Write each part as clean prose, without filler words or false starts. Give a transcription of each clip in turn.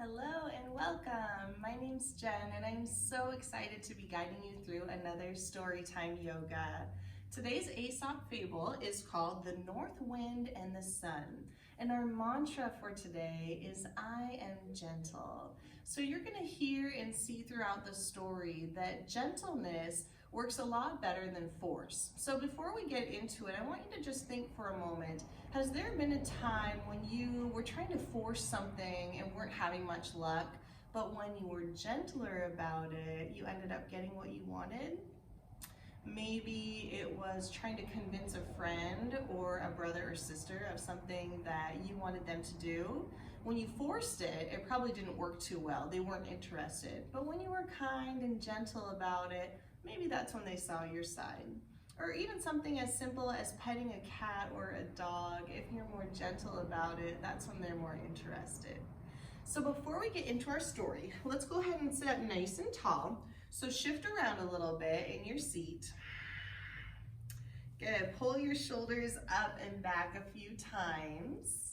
Hello and welcome. My name's Jen and I'm so excited to be guiding you through another Storytime yoga. Today's Aesop fable is called The North Wind and the Sun. And our mantra for today is I am gentle. So you're going to hear and see throughout the story that gentleness works a lot better than force. So before we get into it, I want you to just think for a moment. Has there been a time when you were trying to force something and weren't having much luck, but when you were gentler about it, you ended up getting what you wanted? Maybe it was trying to convince a friend or a brother or sister of something that you wanted them to do. When you forced it, it probably didn't work too well. They weren't interested. But when you were kind and gentle about it, maybe that's when they saw your side. Or even something as simple as petting a cat or a dog. If you're more gentle about it, that's when they're more interested. So before we get into our story, let's go ahead and sit up nice and tall. So shift around a little bit in your seat. Good. Pull your shoulders up and back a few times.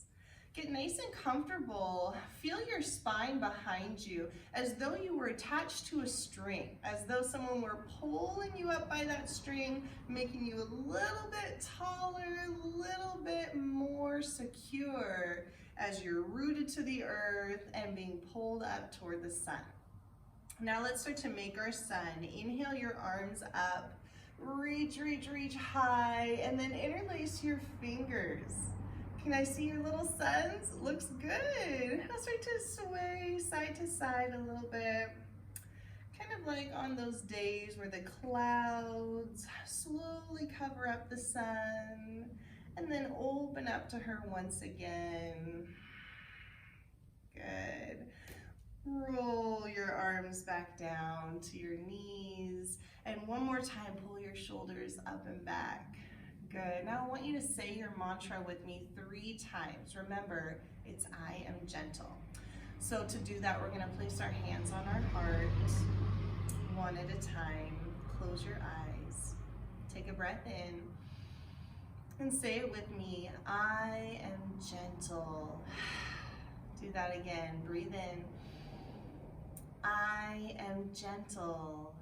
Get nice and comfortable. Feel your spine behind you as though you were attached to a string, as though someone were pulling you up by that string, making you a little bit taller, a little bit more secure as you're rooted to the earth and being pulled up toward the sun. Now let's start to make our sun. Inhale your arms up, reach, reach, reach high, and then interlace your fingers. Can I see your little suns? Looks good. Now start to sway side to side a little bit. Kind of like on those days where the clouds slowly cover up the sun and then open up to her once again. Good. Roll your arms back down to your knees. And one more time, pull your shoulders up and back. Good. Now I want you to say your mantra with me 3 times. Remember, it's I am gentle. So to do that, we're going to place our hands on our heart, one at a time. Close your eyes. Take a breath in. And say it with me. I am gentle. Do that again. Breathe in. I am gentle.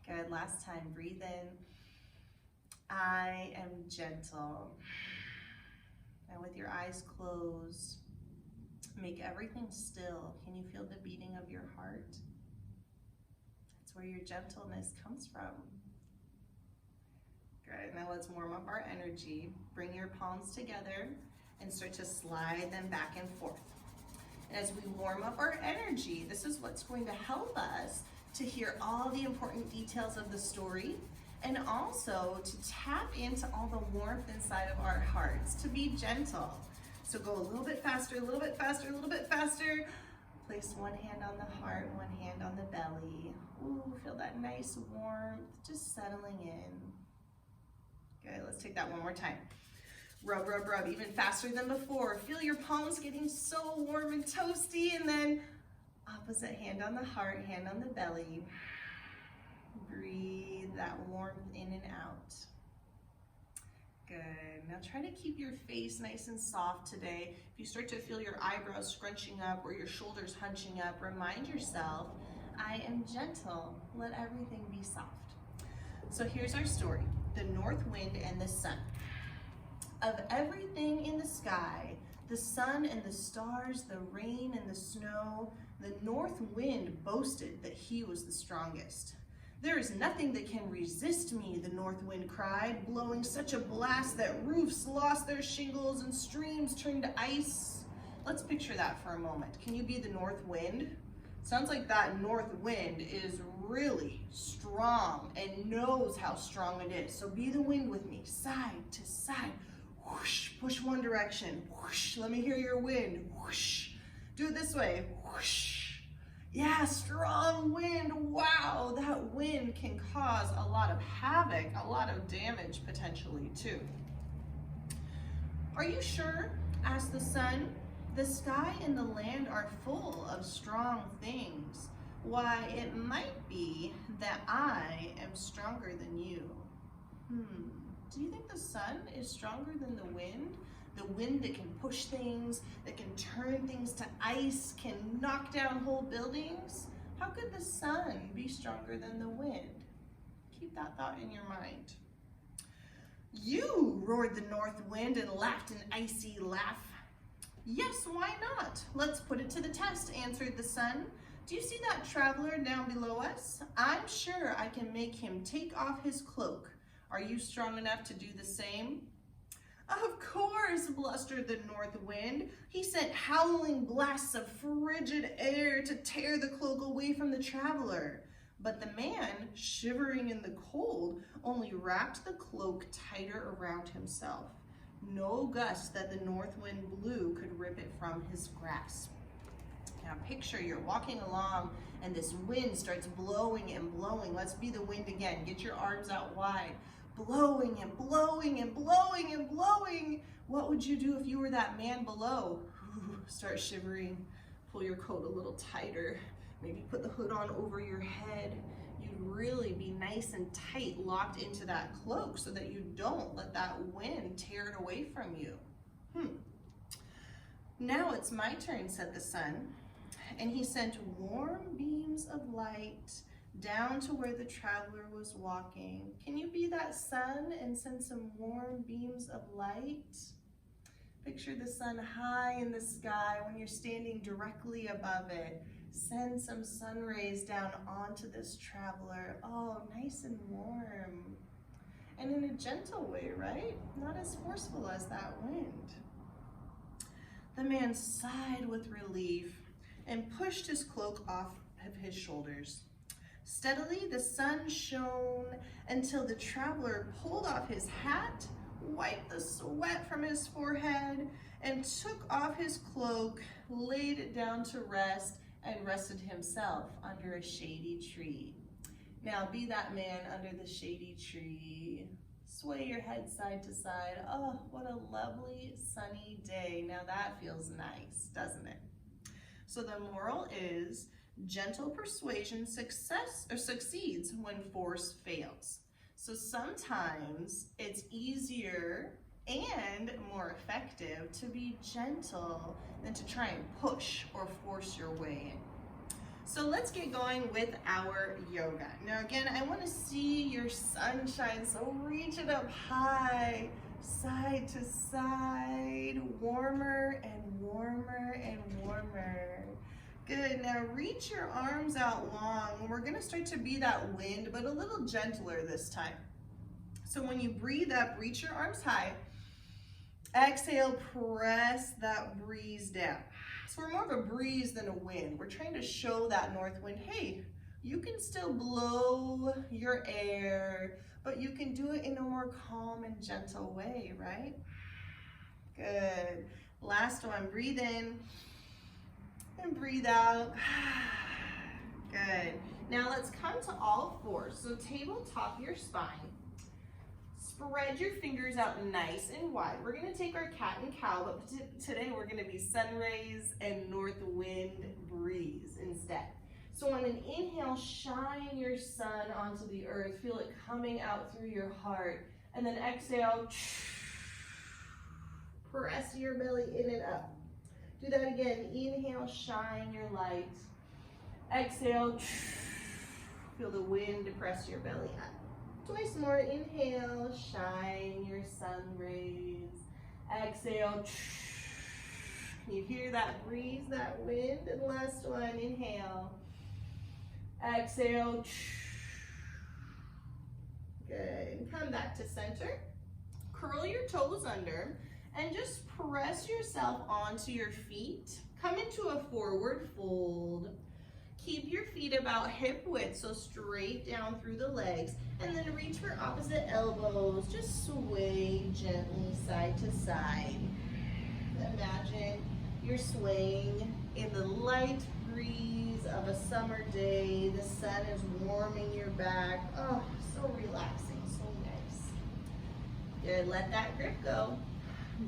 Good. Last time. Breathe in. I am gentle. And with your eyes closed, make everything still. Can you feel the beating of your heart? That's where your gentleness comes from. Good. Now let's warm up our energy. Bring your palms together and start to slide them back and forth. And as we warm up our energy, this is what's going to help us to hear all the important details of the story, and also to tap into all the warmth inside of our hearts, to be gentle. So go a little bit faster, a little bit faster, a little bit faster. Place one hand on the heart, one hand on the belly. Ooh, feel that nice warmth just settling in. Good, let's take that one more time. Rub, rub, rub, even faster than before. Feel your palms getting so warm and toasty, and then opposite hand on the heart, hand on the belly. Breathe that warmth in and out. Good. Now try to keep your face nice and soft today. If you start to feel your eyebrows scrunching up or your shoulders hunching up, remind yourself, I am gentle. Let everything be soft. So here's our story, The North Wind and the Sun. Of everything in the sky, the sun and the stars, the rain and the snow, the north wind boasted that he was the strongest. There is nothing that can resist me, the north wind cried, blowing such a blast that roofs lost their shingles and streams turned to ice. Let's picture that for a moment. Can you be the north wind? Sounds like that north wind is really strong and knows how strong it is. So be the wind with me, side to side. Whoosh, push one direction. Whoosh, let me hear your wind. Whoosh, do it this way. Whoosh. Yeah, strong wind. Wow, that wind can cause a lot of havoc, a lot of damage potentially too. Are you sure? Asked the sun. The sky and the land are full of strong things. Why, it might be that I am stronger than you. Do you think the sun is stronger than the wind? The wind that can push things, that can turn things to ice, can knock down whole buildings. How could the sun be stronger than the wind? Keep that thought in your mind. You, roared the north wind and laughed an icy laugh. Yes, why not? Let's put it to the test, answered the sun. Do you see that traveler down below us? I'm sure I can make him take off his cloak. Are you strong enough to do the same? Of course, blustered the north wind. He sent howling blasts of frigid air to tear the cloak away from the traveler. But the man, shivering in the cold, only wrapped the cloak tighter around himself. No gust that the north wind blew could rip it from his grasp. Now picture you're walking along and this wind starts blowing and blowing. Let's be the wind again. Get your arms out wide. Blowing and blowing and blowing and blowing. What would you do if you were that man below? Start shivering. Pull your coat a little tighter. Maybe put the hood on over your head. You'd really be nice and tight, locked into that cloak so that you don't let that wind tear it away from you. Now it's my turn, said the sun. And he sent warm beams of light down to where the traveler was walking. Can you be that sun and send some warm beams of light? Picture the sun high in the sky when you're standing directly above it. Send some sun rays down onto this traveler. Oh, nice and warm. And in a gentle way, right? Not as forceful as that wind. The man sighed with relief and pushed his cloak off of his shoulders. Steadily, the sun shone until the traveler pulled off his hat, wiped the sweat from his forehead, and took off his cloak, laid it down to rest, and rested himself under a shady tree. Now be that man under the shady tree. Sway your head side to side. Oh, what a lovely sunny day. Now that feels nice, doesn't it? So the moral is, gentle persuasion succeeds when force fails. So sometimes it's easier and more effective to be gentle than to try and push or force your way in. So let's get going with our yoga. Now again, I want to see your sunshine, so reach it up high, side to side, warmer and warmer and warmer. Good, now reach your arms out long. We're gonna start to be that wind, but a little gentler this time. So when you breathe up, reach your arms high. Exhale, press that breeze down. So we're more of a breeze than a wind. We're trying to show that north wind, hey, you can still blow your air, but you can do it in a more calm and gentle way, right? Good. Last one, breathe in and breathe out. Good. Now let's come to all fours. So tabletop your spine. Spread your fingers out nice and wide. We're gonna take our cat and cow, but today we're gonna be sun rays and north wind breeze instead. So on an inhale, shine your sun onto the earth. Feel it coming out through your heart. And then exhale, press your belly in and up. Do that again. Inhale, shine your light. Exhale, feel the wind press your belly up. Twice more. Inhale, shine your sun rays. Exhale. Can you hear that breeze, that wind? And last one, inhale. Exhale. Good. Come back to center. Curl your toes under and just press yourself onto your feet. Come into a forward fold. Keep your feet about hip width, so straight down through the legs. And then reach for opposite elbows. Just sway gently side to side. Imagine you're swaying in the light breeze of a summer day. The sun is warming your back. Oh, so relaxing, so nice. Good, let that grip go.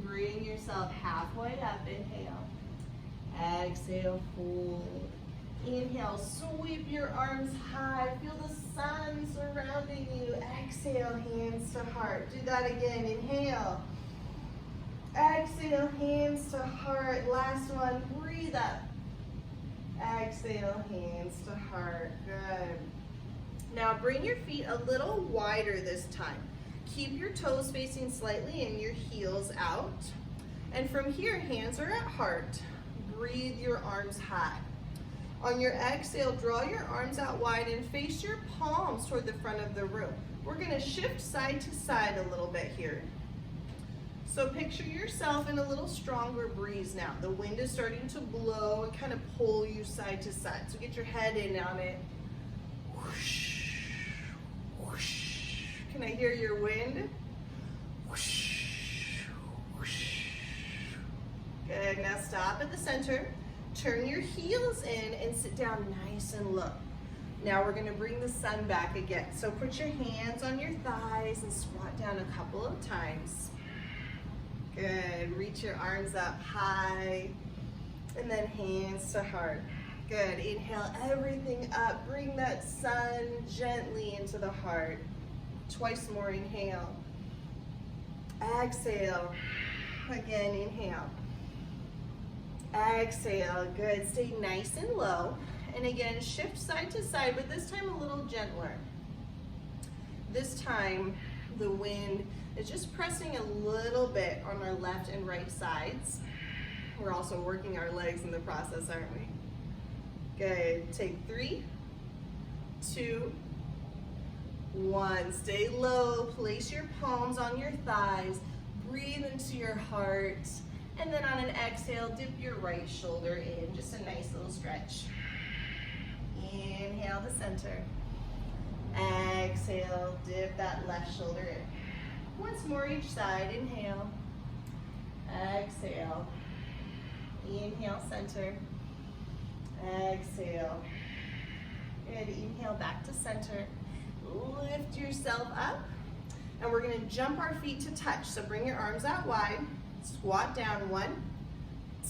Bring yourself halfway up, inhale. Exhale, fold. Inhale, sweep your arms high. Feel the sun surrounding you. Exhale, hands to heart. Do that again. Inhale. Exhale, hands to heart. Last one, breathe up. Exhale, hands to heart. Good. Now bring your feet a little wider this time. Keep your toes facing slightly and your heels out. And from here, hands are at heart. Breathe your arms high. On your exhale, draw your arms out wide and face your palms toward the front of the room. We're gonna shift side to side a little bit here. So picture yourself in a little stronger breeze now. The wind is starting to blow and kind of pull you side to side. So get your head in on it. Whoosh, whoosh. Can I hear your wind? Whoosh, whoosh. Good, now stop at the center. Turn your heels in and sit down nice and low. Now we're gonna bring the sun back again. So put your hands on your thighs and squat down a couple of times. Good, reach your arms up high, and then hands to heart. Good, inhale everything up, bring that sun gently into the heart. Twice more, inhale. Exhale, again, inhale. Exhale, good, stay nice and low. And again, shift side to side, but this time a little gentler. This time, the wind is just pressing a little bit on our left and right sides. We're also working our legs in the process, aren't we? Good, take 3, 2, 1. Stay low, place your palms on your thighs, breathe into your heart, and then on an exhale, dip your right shoulder in, just a nice little stretch. Inhale to center. Exhale, dip that left shoulder in. Once more each side, inhale. Exhale. Inhale, center. Exhale. Good, inhale back to center. Lift yourself up. And we're gonna jump our feet to touch. So bring your arms out wide. Squat down, 1,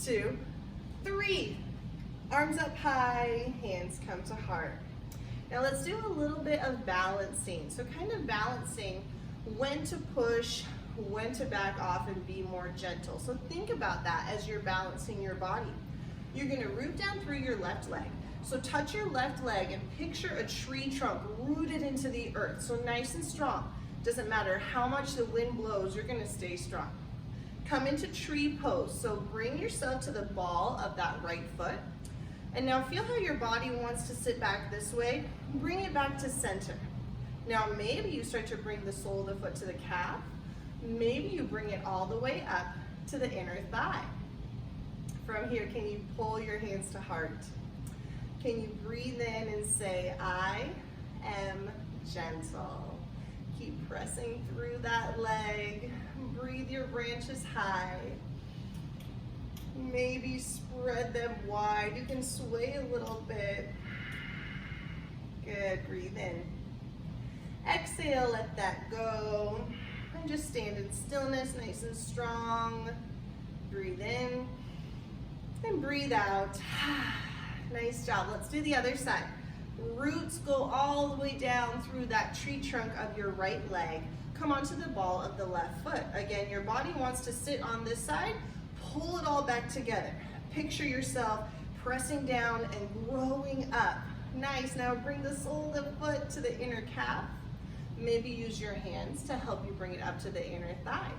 2, 3. Arms up high, hands come to heart. Now let's do a little bit of balancing. So kind of balancing when to push, when to back off and be more gentle. So think about that as you're balancing your body. You're gonna root down through your left leg. So touch your left leg and picture a tree trunk rooted into the earth. So nice and strong. Doesn't matter how much the wind blows, you're gonna stay strong. Come into tree pose. So bring yourself to the ball of that right foot. And now feel how your body wants to sit back this way. Bring it back to center. Now maybe you start to bring the sole of the foot to the calf. Maybe you bring it all the way up to the inner thigh. From here, can you pull your hands to heart? Can you breathe in and say, I am gentle. Keep pressing through that leg. Breathe your branches high. Maybe spread them wide. You can sway a little bit. Good, breathe in. Exhale, let that go. And just stand in stillness, nice and strong. Breathe in and breathe out. Nice job. Let's do the other side. Roots go all the way down through that tree trunk of your right leg. Come onto the ball of the left foot. Again, your body wants to sit on this side. Pull it all back together. Picture yourself pressing down and growing up. Nice, now bring the sole of the foot to the inner calf. Maybe use your hands to help you bring it up to the inner thigh.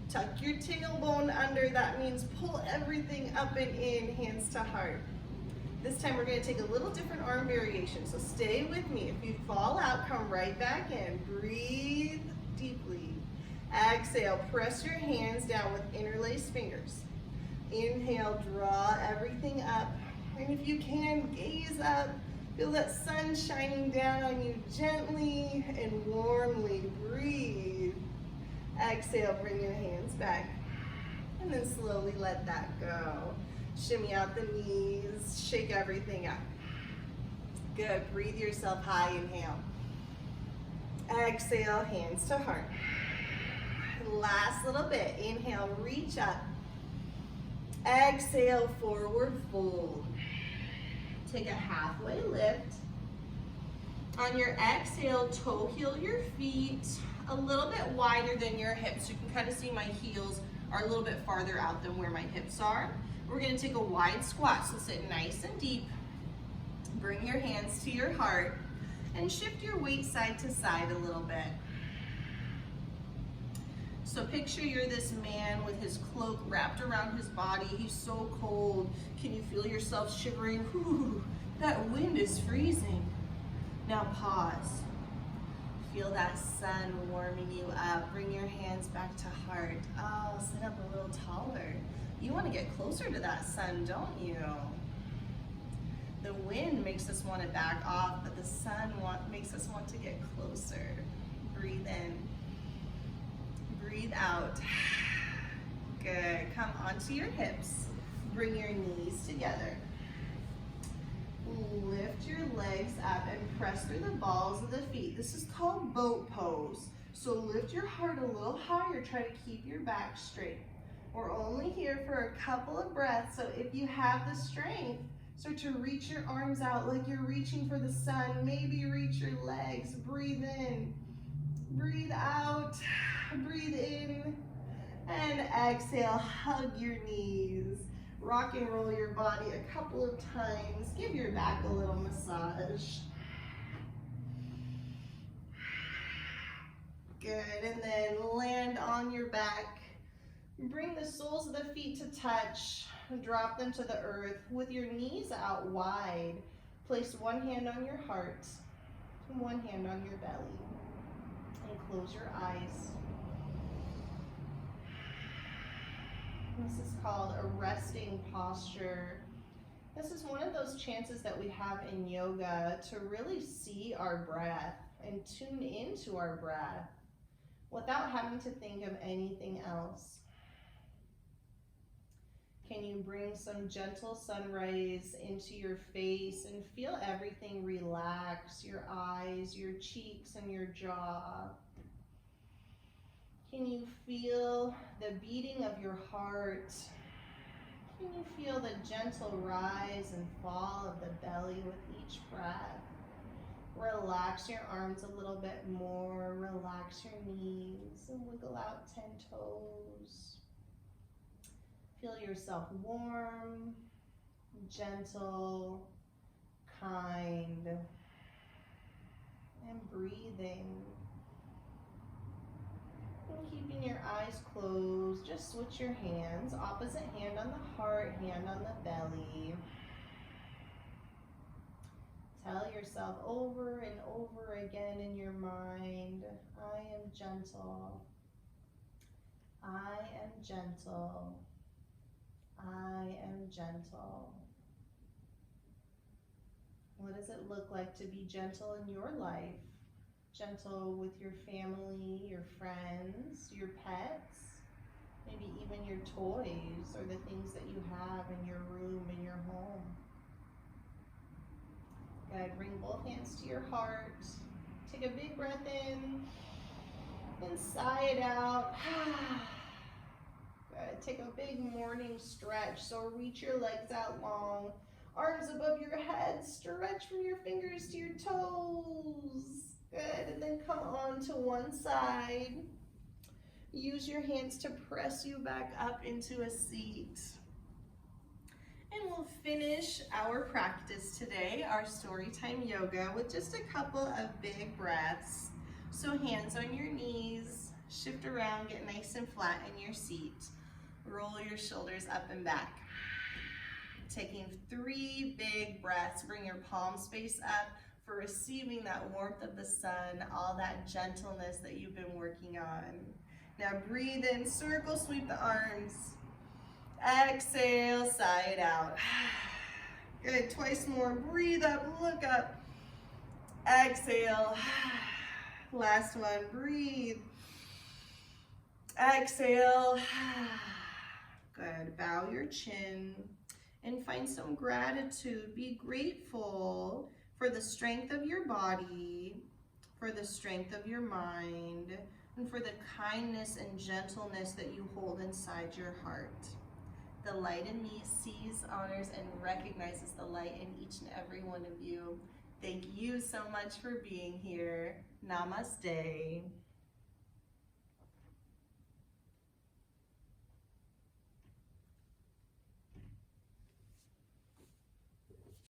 Tuck your tailbone under, that means pull everything up and in, hands to heart. This time we're gonna take a little different arm variation, so stay with me. If you fall out, come right back in. Breathe deeply. Exhale, press your hands down with interlaced fingers. Inhale, draw everything up. And if you can, gaze up. Feel that sun shining down on you gently and warmly. Breathe. Exhale, bring your hands back. And then slowly let that go. Shimmy out the knees, shake everything up. Good, breathe yourself high, inhale. Exhale, hands to heart. Last little bit, inhale, reach up. Exhale, forward fold. Take a halfway lift. On your exhale, toe heel your feet a little bit wider than your hips. You can kind of see my heels are a little bit farther out than where my hips are. We're gonna take a wide squat, so sit nice and deep. Bring your hands to your heart and shift your weight side to side a little bit. So picture you're this man with his cloak wrapped around his body. He's so cold. Can you feel yourself shivering? Whew, that wind is freezing. Now pause. Feel that sun warming you up. Bring your hands back to heart. Oh, sit up a little taller. You want to get closer to that sun, don't you? The wind makes us want to back off, but the sun makes us want to get closer. Breathe in. Breathe out. Good. Come onto your hips. Bring your knees together. Lift your legs up and press through the balls of the feet. This is called boat pose. So lift your heart a little higher. Try to keep your back straight. We're only here for a couple of breaths, so if you have the strength, start to reach your arms out like you're reaching for the sun. Maybe reach your legs. Breathe in. Breathe out. Breathe in. And exhale. Hug your knees. Rock and roll your body a couple of times. Give your back a little massage. Good. And then land on your back. Bring the soles of the feet to touch. Drop them to the earth with your knees out wide. Place one hand on your heart and one hand on your belly. And close your eyes. This is called a resting posture. This is one of those chances that we have in yoga to really see our breath and tune into our breath without having to think of anything else. Can you bring some gentle sun rays into your face and feel everything relax, your eyes, your cheeks, and your jaw? Can you feel the beating of your heart? Can you feel the gentle rise and fall of the belly with each breath? Relax your arms a little bit more. Relax your knees and wiggle out 10 toes. Feel yourself warm, gentle, kind, and breathing. And keeping your eyes closed, just switch your hands. Opposite hand on the heart, hand on the belly. Tell yourself over and over again in your mind, I am gentle. I am gentle. I am gentle. What does it look like to be gentle in your life? Gentle with your family, your friends, your pets, maybe even your toys or the things that you have in your room, in your home. Good. Bring both hands to your heart. Take a big breath in and sigh it out. Good. Take a big morning stretch. So reach your legs out long. Arms above your head. Stretch from your fingers to your toes. Good. And then come on to one side. Use your hands to press you back up into a seat. And we'll finish our practice today, our Storytime yoga, with just a couple of big breaths. So hands on your knees, shift around, get nice and flat in your seat. Roll your shoulders up and back. Taking 3 big breaths, bring your palm space up for receiving that warmth of the sun, all that gentleness that you've been working on. Now breathe in, circle, sweep the arms. Exhale, sigh it out. Good, twice more. Breathe up, look up. Exhale. Last one, breathe. Exhale. Good, bow your chin and find some gratitude. Be grateful for the strength of your body, for the strength of your mind, and for the kindness and gentleness that you hold inside your heart. The light in me sees, honors, and recognizes the light in each and every one of you. Thank you so much for being here. Namaste.